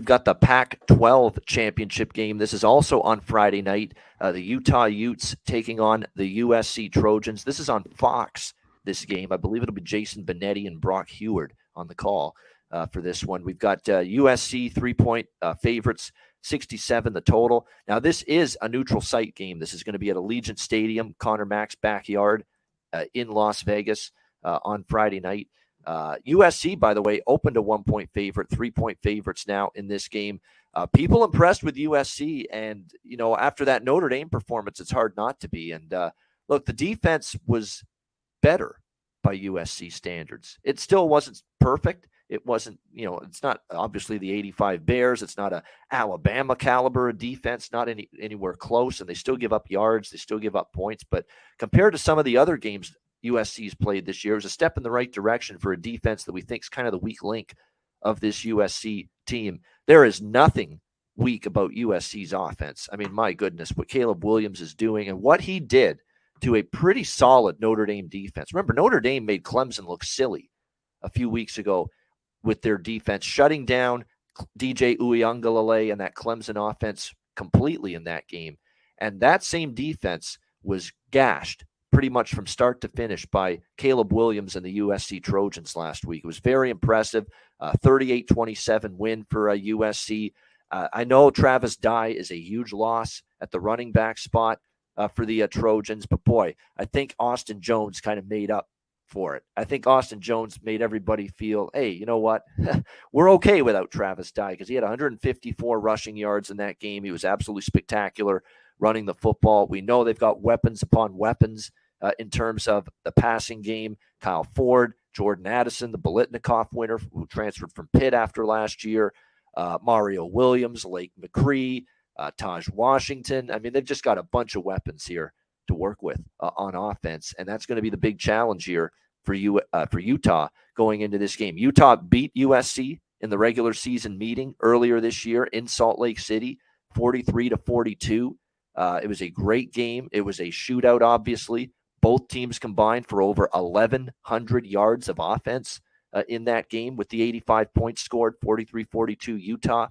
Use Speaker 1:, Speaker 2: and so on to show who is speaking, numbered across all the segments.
Speaker 1: we've got the Pac-12 championship game. This is also on Friday night. The Utah Utes taking on the USC Trojans. This is on Fox, this game. I believe it'll be Jason Benetti and Brock Heward on the call for this one. We've got USC 3-point favorites, 67 the total. Now, this is a neutral site game. This is going to be at Allegiant Stadium, Conor Mack's backyard in Las Vegas on Friday night. USC, by the way, opened a 1-point favorite, 3-point favorites now in this game. People impressed with USC, and, after that Notre Dame performance, it's hard not to be. And look, the defense was better by USC standards. It still wasn't perfect. It wasn't, it's not obviously the 85 Bears. It's not a Alabama caliber of defense, not anywhere close. And they still give up yards. They still give up points. But compared to some of the other games USC's played this year, it was a step in the right direction for a defense that we think is kind of the weak link of this USC team. There is nothing weak about USC's offense. I mean, my goodness, what Caleb Williams is doing and what he did to a pretty solid Notre Dame defense. Remember, Notre Dame made Clemson look silly a few weeks ago with their defense, shutting down DJ Uiagalelei and that Clemson offense completely in that game. And that same defense was gashed pretty much from start to finish by Caleb Williams and the USC Trojans last week. It was very impressive, 38-27 win for USC. I know Travis Dye is a huge loss at the running back spot for the Trojans, but boy, I think Austin Jones kind of made up for it. I think Austin Jones made everybody feel, hey, you know what? We're okay without Travis Dye, because he had 154 rushing yards in that game. He was absolutely spectacular running the football. We know they've got weapons upon weapons in terms of the passing game. Kyle Ford, Jordan Addison, the Biletnikoff winner who transferred from Pitt after last year, Mario Williams, Lake McCree, Taj Washington. I mean, they've just got a bunch of weapons here to work with on offense, and that's going to be the big challenge here for Utah going into this game. Utah beat USC in the regular season meeting earlier this year in Salt Lake City, 43-42. It was a great game. It was a shootout, obviously. Both teams combined for over 1,100 yards of offense in that game, with the 85 points scored, 43-42 Utah.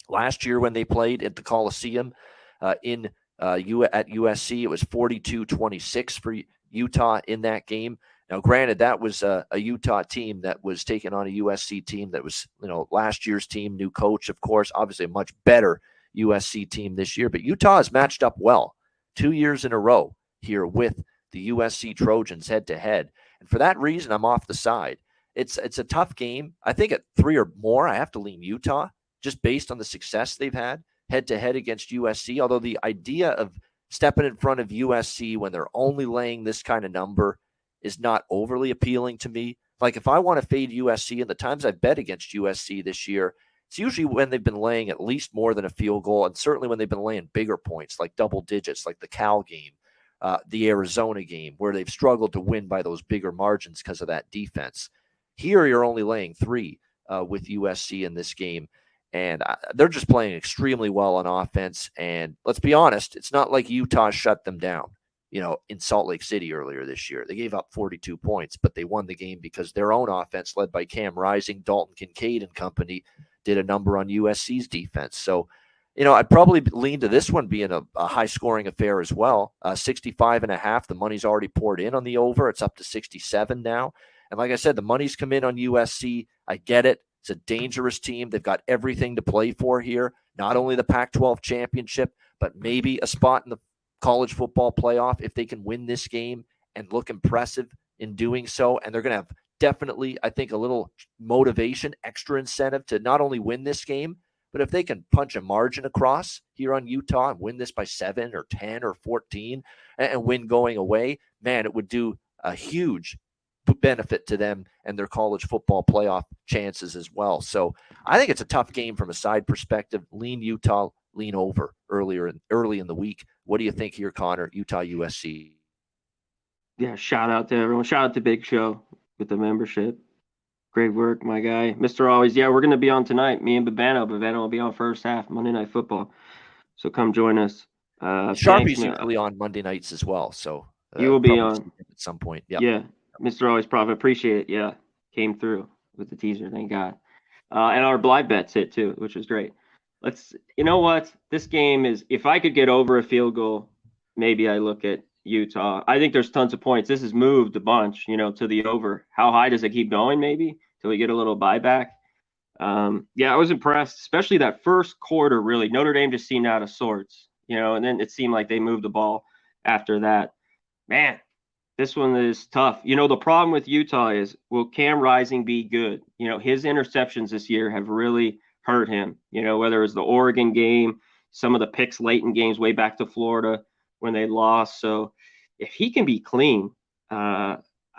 Speaker 1: Last year when they played at the Coliseum at USC, it was 42-26 for Utah in that game. Now, granted, that was a Utah team that was taking on a USC team that was, last year's team, new coach, of course, obviously a much better USC team this year. But Utah has matched up well 2 years in a row here with the USC Trojans head-to-head. And for that reason, I'm off the side. It's a tough game. I think at 3 or more, I have to lean Utah, just based on the success they've had head-to-head against USC, although the idea of stepping in front of USC when they're only laying this kind of number is not overly appealing to me. Like, if I want to fade USC, and the times I've bet against USC this year, it's usually when they've been laying at least more than a field goal, and certainly when they've been laying bigger points, like double digits, like the Cal game, the Arizona game, where they've struggled to win by those bigger margins because of that defense. Here, you're only laying 3 with USC in this game. And they're just playing extremely well on offense. And let's be honest, it's not like Utah shut them down, in Salt Lake City earlier this year. They gave up 42 points, but they won the game because their own offense, led by Cam Rising, Dalton Kincaid and company, did a number on USC's defense. So, I'd probably lean to this one being a high-scoring affair as well. 65.5, the money's already poured in on the over. It's up to 67 now. And like I said, the money's come in on USC. I get it. It's a dangerous team. They've got everything to play for here. Not only the Pac-12 championship, but maybe a spot in the college football playoff if they can win this game and look impressive in doing so. And they're going to have definitely, I think, a little motivation, extra incentive to not only win this game, but if they can punch a margin across here on Utah and win this by 7 or 10 or 14 and win going away, man, it would do a huge benefit to them and their college football playoff chances as well. So I think it's a tough game from a side perspective. Lean Utah, lean over early in the week. What do you think here, Conor? Utah, USC.
Speaker 2: Yeah, shout out to everyone. Shout out to Big Show with the membership. Great work, my guy. Mr. Always. Yeah, we're going to be on tonight. Me and Babano. Babano will be on first half, Monday Night Football. So come join us.
Speaker 1: Sharpie's usually on Monday nights as well. So
Speaker 2: you will be on
Speaker 1: at some point. Yep.
Speaker 2: Yeah. Mr. Always Prophet, appreciate it. Yeah, came through with the teaser. Thank God. And our live bets hit too, which was great. You know what? This game is, if I could get over a field goal, maybe I look at Utah. I think there's tons of points. This has moved a bunch, to the over. How high does it keep going? Maybe till we get a little buyback. Yeah, I was impressed, especially that first quarter. Really, Notre Dame just seemed out of sorts, and then it seemed like they moved the ball after that. Man, this one is tough. The problem with Utah is, will Cam Rising be good? His interceptions this year have really hurt him. Whether it was the Oregon game, some of the picks late in games way back to Florida when they lost. So if he can be clean, I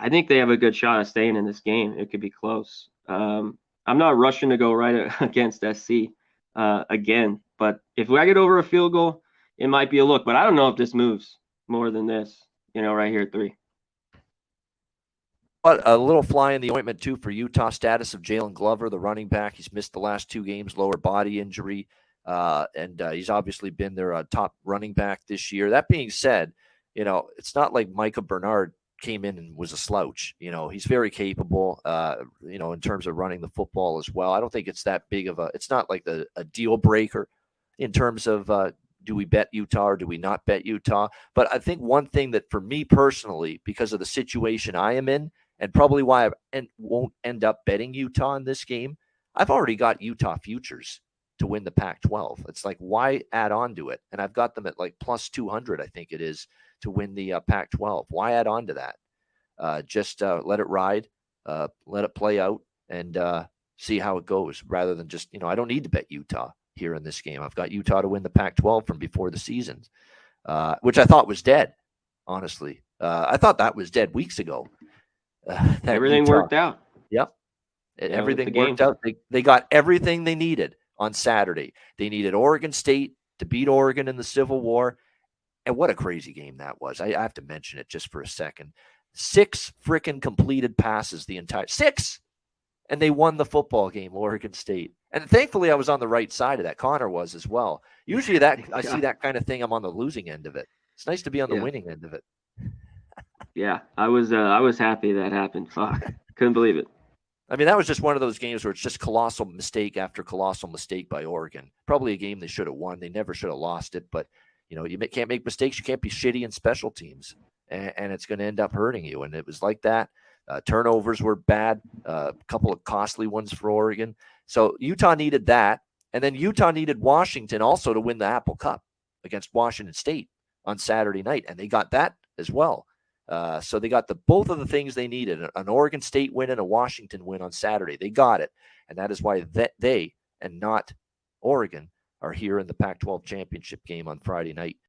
Speaker 2: think they have a good shot of staying in this game. It could be close. I'm not rushing to go right against SC again, but if I get over a field goal, it might be a look. But I don't know if this moves more than this, right here at 3.
Speaker 1: But a little fly in the ointment, too, for Utah status of Jalen Glover, the running back. He's missed the last 2 games, lower body injury, and he's obviously been their top running back this year. That being said, it's not like Micah Bernard came in and was a slouch. He's very capable, in terms of running the football as well. I don't think it's that big of it's not like a deal breaker in terms of do we bet Utah or do we not bet Utah? But I think one thing that for me personally, because of the situation I am in, and probably why I won't end up betting Utah in this game, I've already got Utah futures to win the Pac-12. It's like, why add on to it? And I've got them at like plus 200, I think it is, to win the Pac-12. Why add on to that? Just let it ride, let it play out, and see how it goes, rather than just, I don't need to bet Utah here in this game. I've got Utah to win the Pac-12 from before the season, which I thought was dead, honestly. I thought that was dead weeks ago.
Speaker 2: Everything worked out.
Speaker 1: Yep. Everything worked out. They got everything they needed on Saturday. They needed Oregon State to beat Oregon in the Civil War. And what a crazy game that was. I have to mention it just for a second. 6 freaking completed passes, the entire 6. And they won the football game, Oregon State. And thankfully I was on the right side of that. Connor was as well. Usually I see that kind of thing, I'm on the losing end of it. It's nice to be on the winning end of it.
Speaker 2: Yeah, I was happy that happened. Fuck, couldn't believe it.
Speaker 1: I mean, that was just one of those games where it's just colossal mistake after colossal mistake by Oregon. Probably a game they should have won. They never should have lost it. But, you can't make mistakes. You can't be shitty in special teams. And it's going to end up hurting you. And it was like that. Turnovers were bad. A couple of costly ones for Oregon. So Utah needed that. And then Utah needed Washington also to win the Apple Cup against Washington State on Saturday night. And they got that as well. So they got both of the things they needed, an Oregon State win and a Washington win on Saturday. They got it. And that is why they and not Oregon are here in the Pac-12 championship game on Friday night.